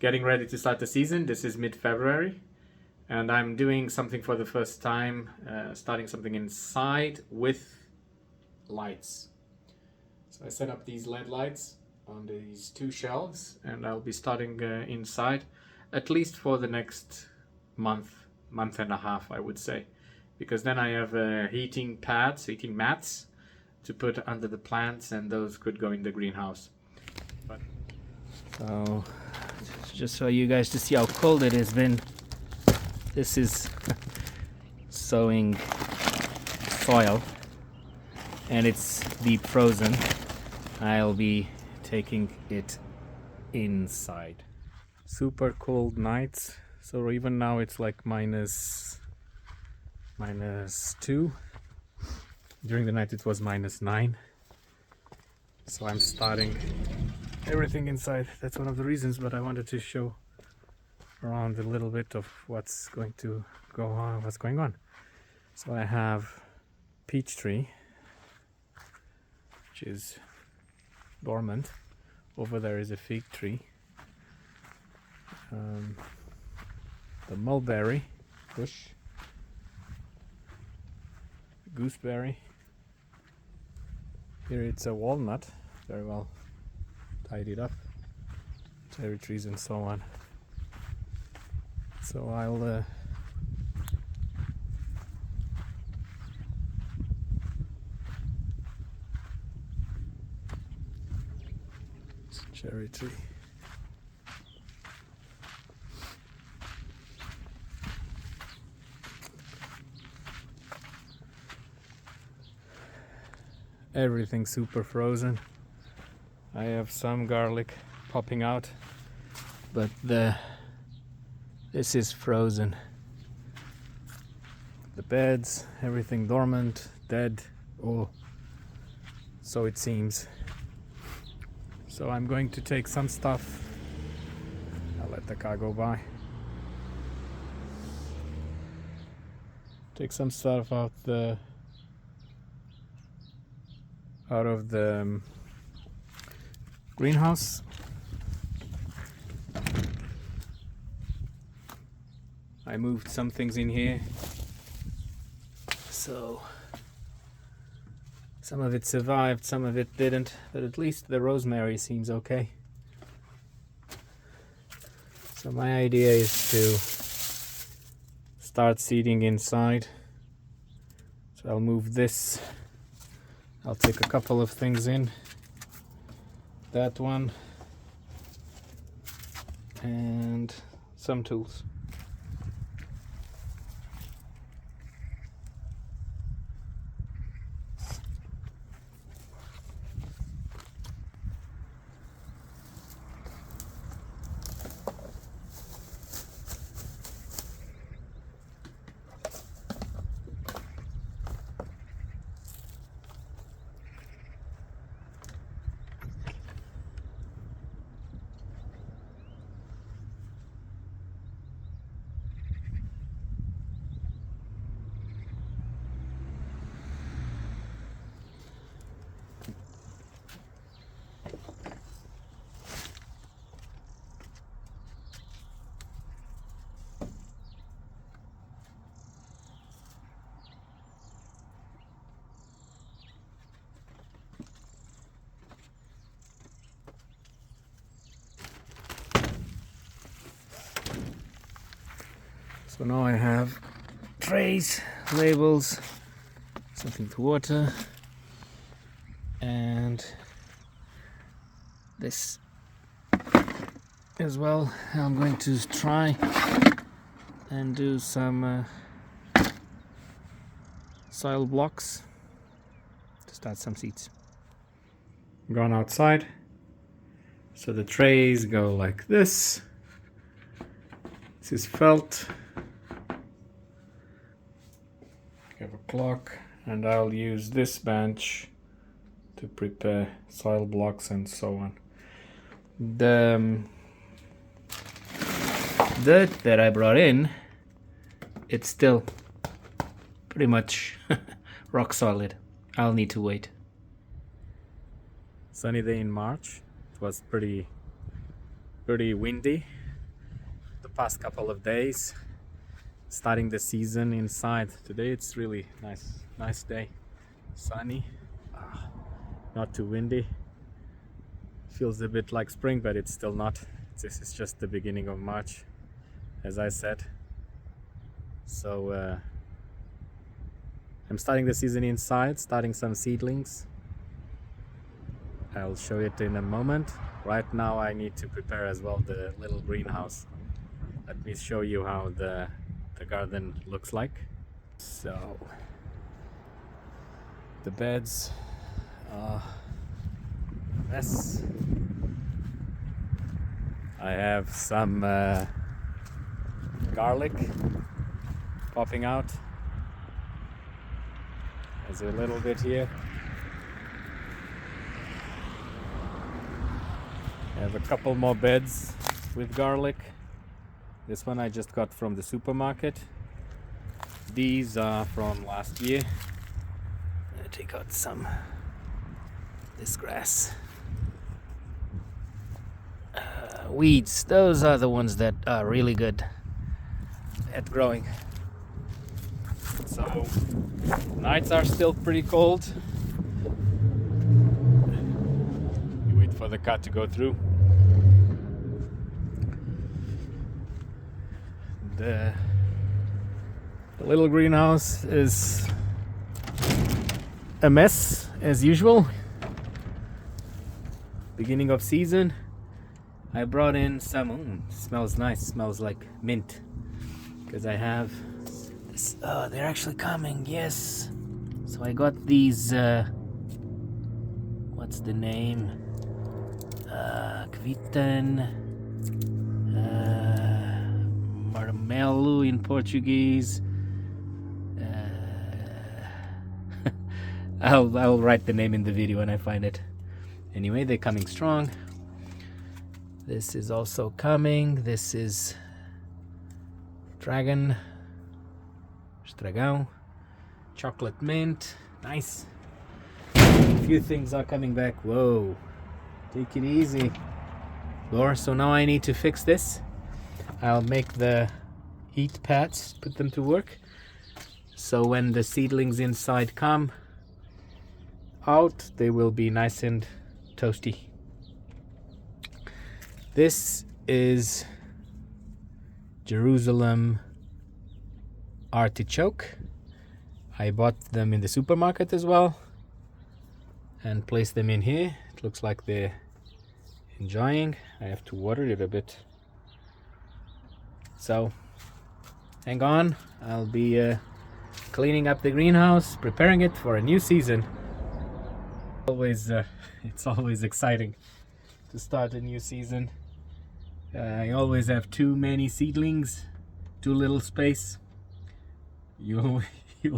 getting ready to start the season. This is mid-February, and I'm doing something for the first time, starting something inside with lights. So I set up these LED lights on these two shelves, and I'll be starting inside at least for the next month and a half, I would say, because then I have heating mats to put under the plants, and those could go in the greenhouse. So just so you guys to see how cold it has been, this is sowing soil and it's deep frozen. I'll be taking it inside. Super cold nights, so even now it's like minus 2. During the night it was -9. So I'm starting everything inside. That's one of the reasons, but I wanted to show around a little bit of what's going on. So I have peach tree, which is dormant. Over there is a fig tree. The mulberry bush, gooseberry. Here it's a walnut, very well tidied up, cherry trees and so on. So I'll it's a cherry tree. Everything super frozen. I have some garlic popping out, but this is frozen. The beds, everything dormant, dead. Oh, so it seems. So I'm going to take some stuff. I'll let the car go by. Take some stuff out of the greenhouse. I moved some things in here, so some of it survived, some of it didn't, but at least the rosemary seems okay. So my idea is to start seeding inside. So I'll move this. I'll take a couple of things in. That one and some tools. So now I have trays, labels, something to water, and this as well. I'm going to try and do some soil blocks to start some seeds. I'm going outside, so the trays go like this. This is felt. I have a clock, and I'll use this bench to prepare soil blocks and so on. The dirt that I brought in, it's still pretty much rock solid. I'll need to wait. Sunny day in March. It was pretty windy. past couple of days, starting the season inside. Today it's really nice day, sunny, not too windy. Feels a bit like spring, but it's still not. This is just the beginning of March, as I said. So I'm starting the season inside, starting some seedlings. I'll show it in a moment. Right now I need to prepare as well the little greenhouse. Let me show you how the garden looks like. So the beds are a mess. I have some garlic popping out. There's a little bit here. I have a couple more beds with garlic. This one I just got from the supermarket. These are from last year. I take out this grass. Weeds, those are the ones that are really good at growing. So nights are still pretty cold. You wait for the cut to go through. The little greenhouse is a mess as usual. Beginning of season. I brought in some, smells nice, smells like mint. Because I have this, oh, they're actually coming, yes. So I got these, what's the name? Kvitten, marmelo in Portuguese. I'll write the name in the video when I find it. Anyway, they're coming strong. This is also coming. This is Dragão, chocolate mint, nice. A few things are coming back. Whoa, take it easy. So now I need to fix this. I'll make the heat pads, put them to work. So when the seedlings inside come out, they will be nice and toasty. This is Jerusalem artichoke. I bought them in the supermarket as well and placed them in here. It looks like they're enjoying. I have to water it a bit. So hang on, I'll be cleaning up the greenhouse, preparing it for a new season. It's always exciting to start a new season. I always have too many seedlings, too little space. You'll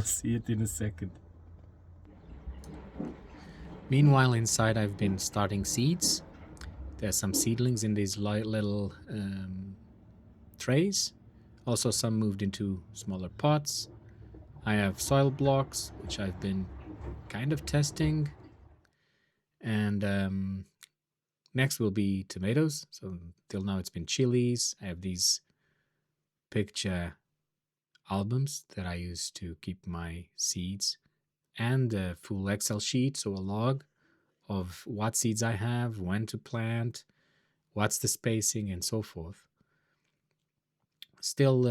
see it in a second. Meanwhile, inside I've been starting seeds. There's some seedlings in these little trays. Also some moved into smaller pots. I have soil blocks, which I've been kind of testing. And next will be tomatoes. So till now it's been chilies. I have these picture albums that I use to keep my seeds, and a full Excel sheet, so a log of what seeds I have, when to plant, what's the spacing, and so forth. Still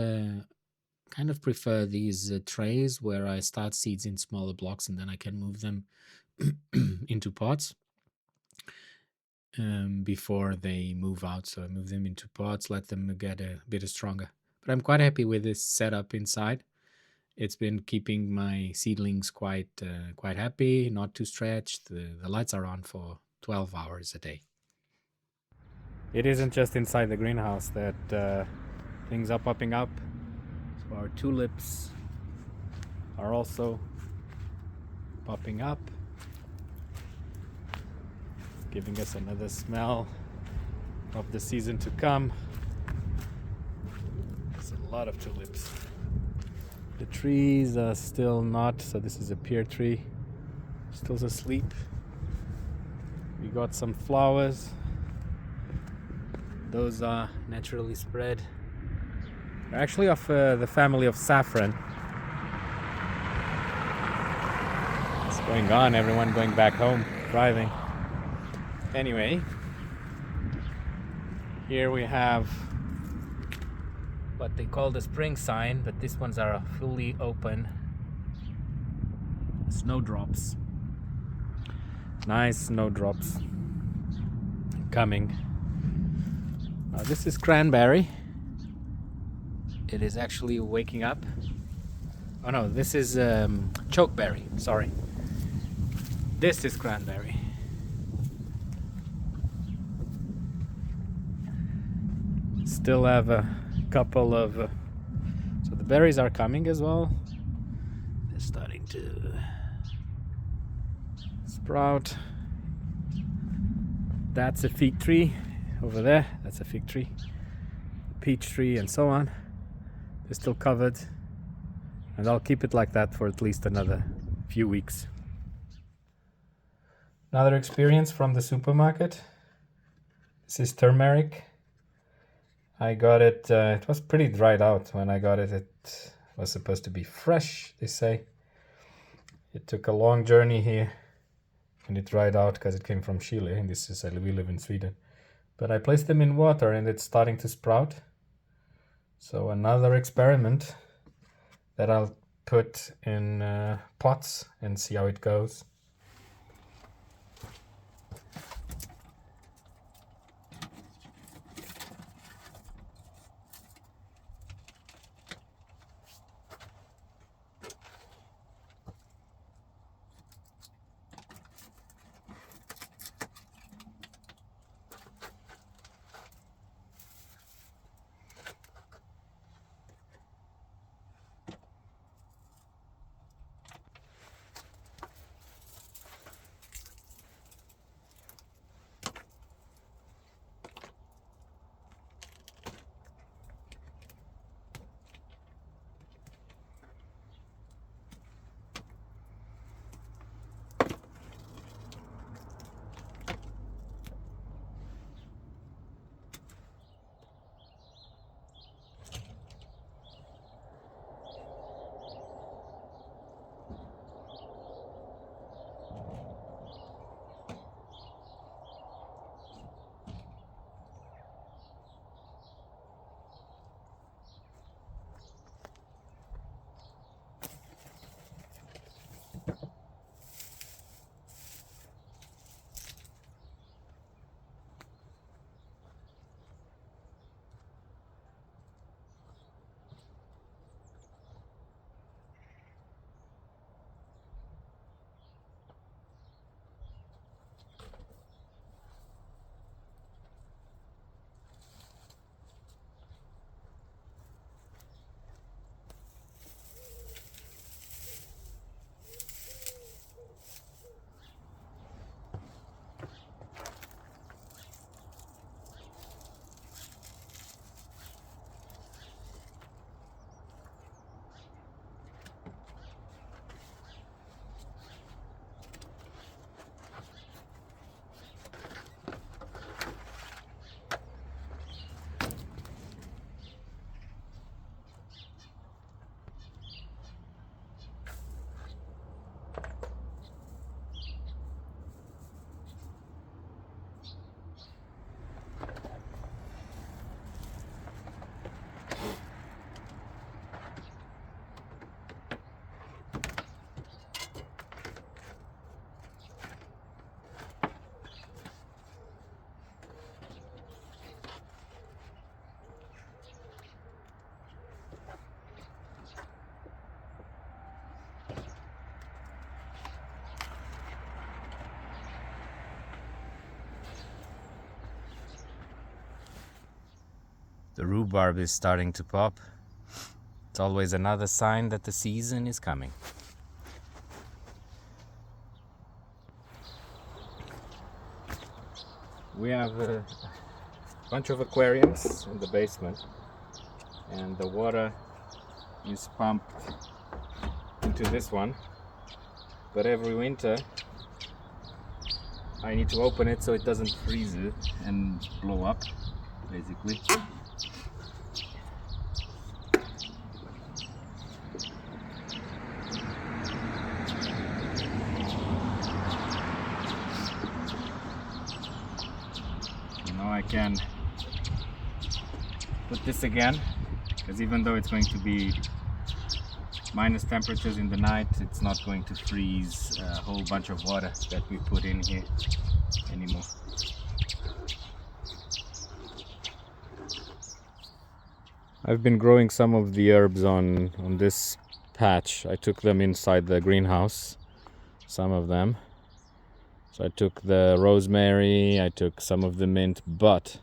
kind of prefer these trays where I start seeds in smaller blocks and then I can move them into pots before they move out. So I move them into pots, let them get a bit stronger. But I'm quite happy with this setup inside. It's been keeping my seedlings quite happy, not too stretched. The lights are on for 12 hours a day. It isn't just inside the greenhouse that things are popping up. So our tulips are also popping up, giving us another smell of the season to come. There's a lot of tulips. The trees are still not, so this is a pear tree, still asleep. We got some flowers. Those are naturally spread. They're actually of the family of saffron. What's going on? Everyone going back home, driving. Anyway, here we have what they call the spring sign, but these ones are fully open. Snowdrops. Nice snowdrops coming. This is cranberry. It is actually waking up. Oh no, this is chokeberry. Sorry. This is cranberry. Still have a couple of so the berries are coming as well. They're starting to sprout. That's a fig tree over there. That's a fig tree, peach tree, and so on. They're still covered, and I'll keep it like that for at least another few weeks. Another experience from the supermarket. This is turmeric. I got it, it was pretty dried out when I got it. It was supposed to be fresh, they say. It took a long journey here and it dried out because it came from Chile, and this is, we live in Sweden. But I placed them in water and it's starting to sprout. So another experiment that I'll put in pots and see how it goes. The rhubarb is starting to pop. It's always another sign that the season is coming. We have a bunch of aquariums in the basement, and the water is pumped into this one, but every winter I need to open it so it doesn't freeze and blow up, basically. can put this again, because even though it's going to be minus temperatures in the night, it's not going to freeze a whole bunch of water that we put in here anymore. I've been growing some of the herbs on this patch. I took them inside the greenhouse, some of them. So I took the rosemary, I took some of the mint, but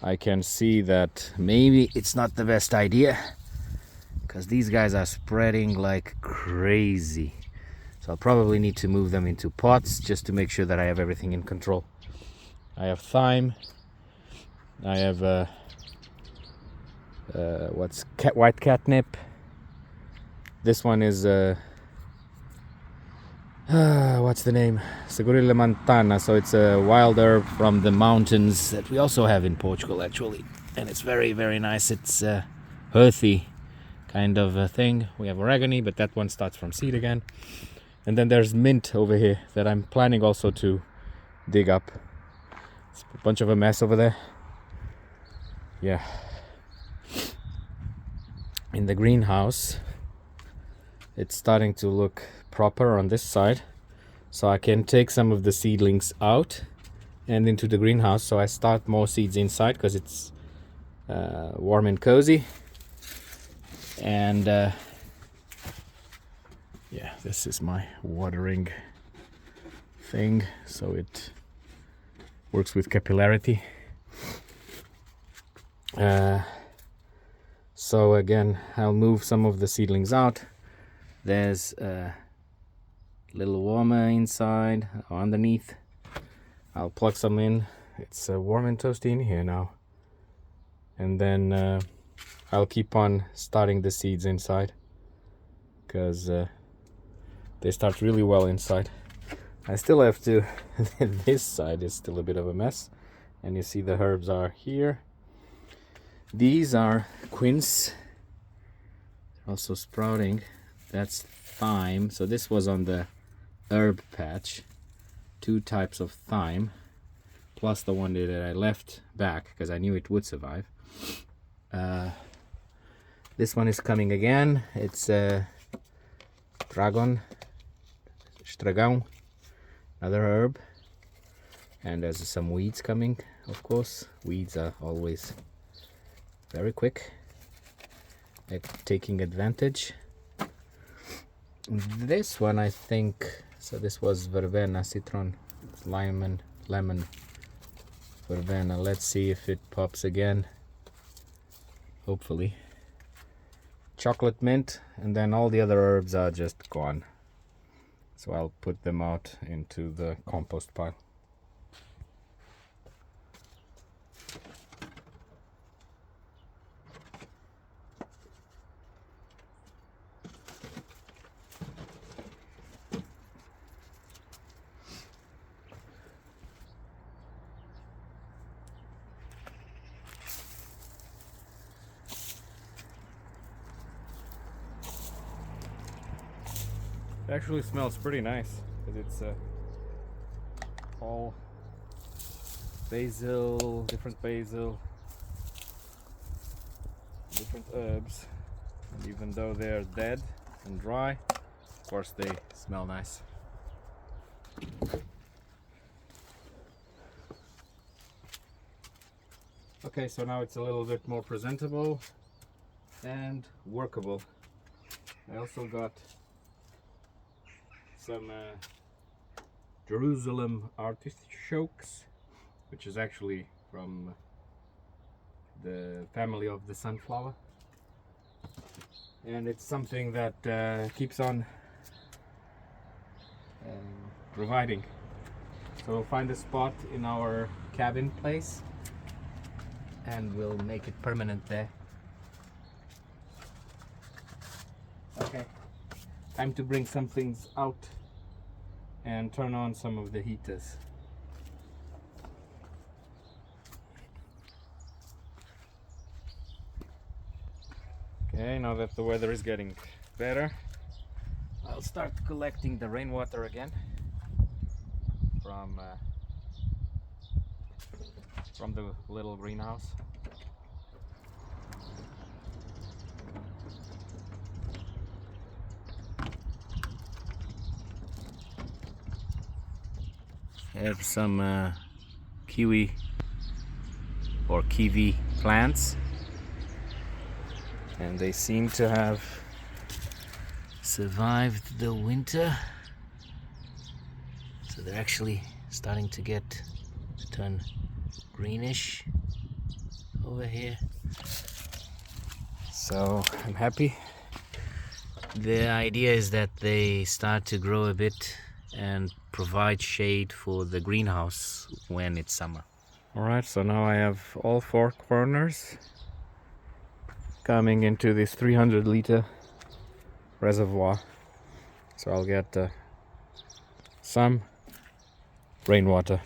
I can see that maybe it's not the best idea, because these guys are spreading like crazy. So I'll probably need to move them into pots just to make sure that I have everything in control. I have thyme, I have white catnip. This one is what's the name? Segurilla montana. So it's a wild herb from the mountains that we also have in Portugal actually, and it's very, very nice. It's earthy kind of a thing. We have oregano, but that one starts from seed again. And then there's mint over here that I'm planning also to dig up. It's a bunch of a mess over there. Yeah. In the greenhouse, it's starting to look proper on this side, so I can take some of the seedlings out and into the greenhouse, so I start more seeds inside because it's warm and cozy. And yeah, this is my watering thing, so it works with capillarity. So again, I'll move some of the seedlings out. There's a little warmer inside or underneath. I'll plug some in. It's warm and toasty in here now. And then I'll keep on starting the seeds inside, because they start really well inside. I still have to this side is still a bit of a mess, and you see the herbs are here. These are quince, also sprouting. That's thyme. So this was on the herb patch, 2 types of thyme, plus the one that I left back because I knew it would survive. This one is coming again. It's estragão, another herb. And there's some weeds coming, of course. Weeds are always very quick at taking advantage. This one, I think, so this was verbena, citron, lemon, verbena. Let's see if it pops again. Hopefully. Chocolate mint, and then all the other herbs are just gone. So I'll put them out into the compost pile. It actually smells pretty nice because it's all basil, different herbs. And even though they're dead and dry, of course they smell nice. Okay, so now it's a little bit more presentable and workable. I also got some Jerusalem artichokes, which is actually from the family of the sunflower, and it's something that keeps on providing. So we'll find a spot in our cabin place and we'll make it permanent there. Okay, time to bring some things out and turn on some of the heaters. Okay, now that the weather is getting better, I'll start collecting the rainwater again from from the little greenhouse. I have some kiwi or kiwi plants, and they seem to have survived the winter, so they're actually starting to turn greenish over here. So I'm happy. The idea is that they start to grow a bit and provide shade for the greenhouse when it's summer. Alright, so now I have all 4 corners coming into this 300-liter reservoir. So I'll get some rainwater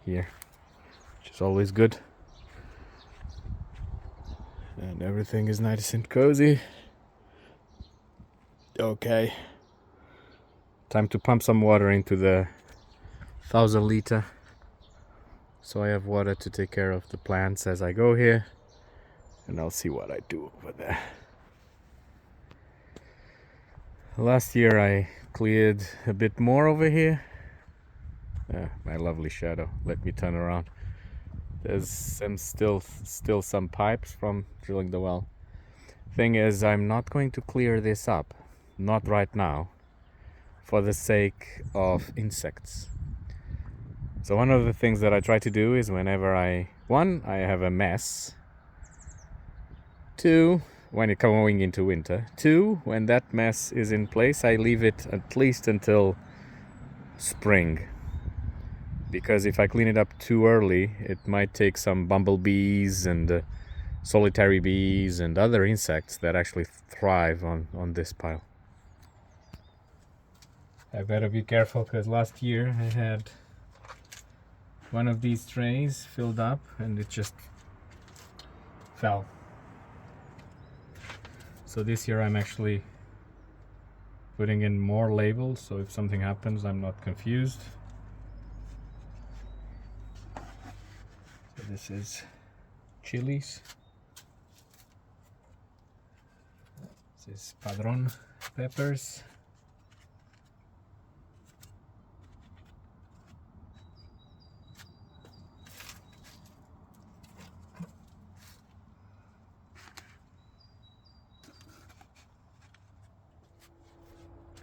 here, which is always good. And everything is nice and cozy. Okay, time to pump some water into the 1,000-liter, so I have water to take care of the plants as I go here, and I'll see what I do over there. Last year I cleared a bit more over here. My lovely shadow, let me turn around. There's still some pipes from drilling the well. Thing is, I'm not going to clear this up, not right now, for the sake of insects. So one of the things that I try to do is whenever I have a mess. 2, when it's going into winter. 2, when that mess is in place, I leave it at least until spring. Because if I clean it up too early, it might take some bumblebees and solitary bees and other insects that actually thrive on this pile. I better be careful, because last year I had one of these trays filled up and it just fell. So this year I'm actually putting in more labels, so if something happens I'm not confused. So this is chilies. This is padron peppers.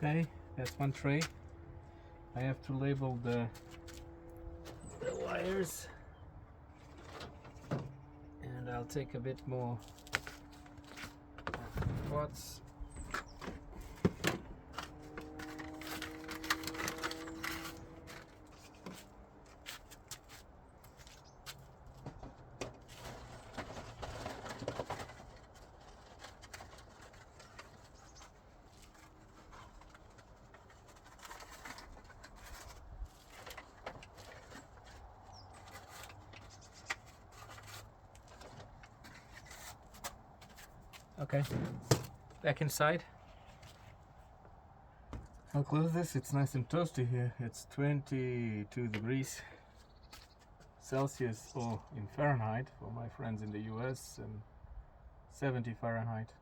Okay, that's one tray. I have to label the wires, and I'll take a bit more pots. Okay, back inside. I'll close this. It's nice and toasty here. It's 22 degrees Celsius, or in Fahrenheit for my friends in the US, and 70 Fahrenheit.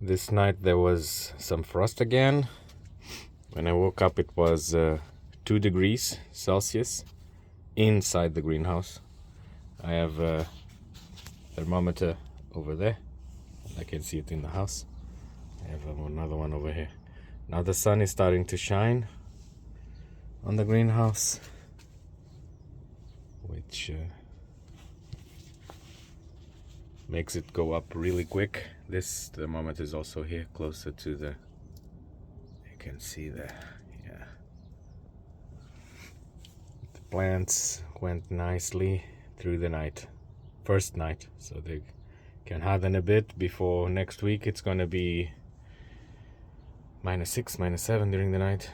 This night there was some frost again. When I woke up it was 2 degrees Celsius inside the greenhouse. I have a thermometer over there. I can see it in the house. I have another one over here. Now the sun is starting to shine on the greenhouse, which makes it go up really quick. This thermometer is also here closer to the, you can see there, yeah. The plants went nicely through the night, first night, so they can harden a bit. Before next week it's gonna be -6, -7 during the night.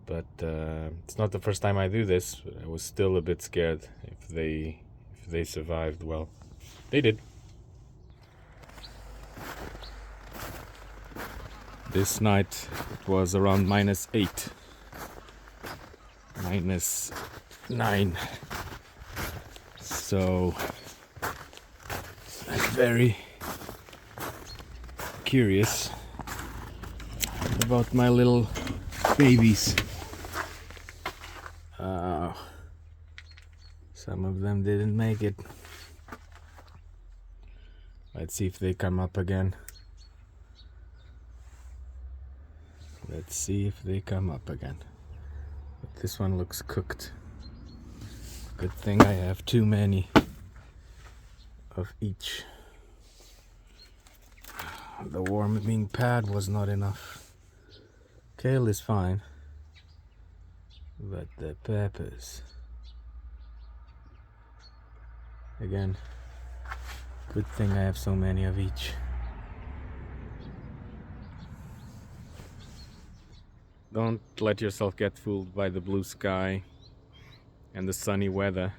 But it's not the first time I do this. I was still a bit scared if they survived. Well, they did. This night it was around -8. -9. So I'm very curious about my little babies. Some of them didn't make it. Let's see if they come up again. Let's see if they come up again. But this one looks cooked. Good thing I have too many of each. The warming pad was not enough. Kale is fine, but the peppers, again, good thing I have so many of each. Don't let yourself get fooled by the blue sky and the sunny weather.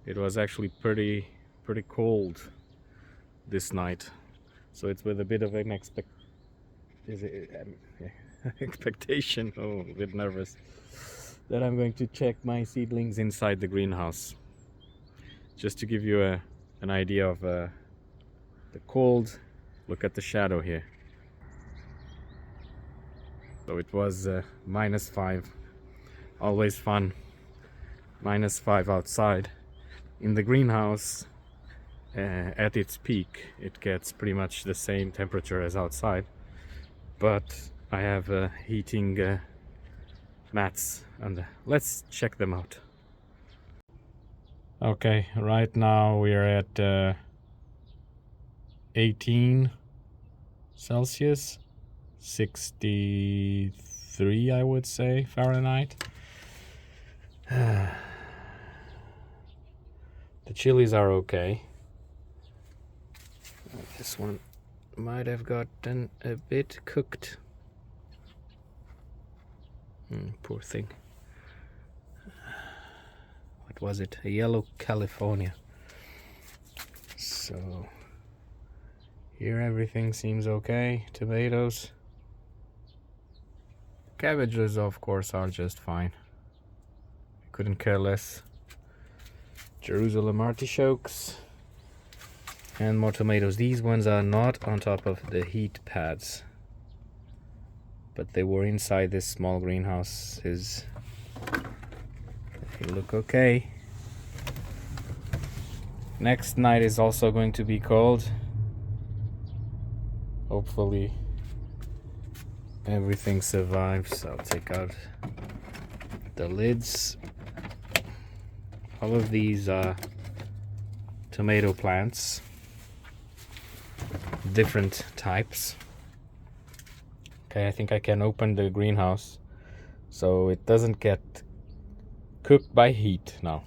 It was actually pretty cold this night, so it's with a bit of an expectation, oh, a bit nervous, that I'm going to check my seedlings inside the greenhouse, just to give you an idea of the cold. Look at the shadow here. So it was -5, always fun. -5 outside. In the greenhouse, at its peak, it gets pretty much the same temperature as outside, but I have heating mats, and let's check them out. Okay, right now we are at 18 Celsius, 63 I would say Fahrenheit. The chilies are okay. This one might have gotten a bit cooked. Poor thing. What was it? A yellow California. So here everything seems okay. Tomatoes. Cabbages, of course, are just fine. Couldn't care less. Jerusalem artichokes. And more tomatoes. These ones are not on top of the heat pads, but they were inside this small greenhouse. They look okay. Next night is also going to be cold. Hopefully everything survives. I'll take out the lids. All of these are tomato plants, different types. Okay, I think I can open the greenhouse so it doesn't get cooked by heat now.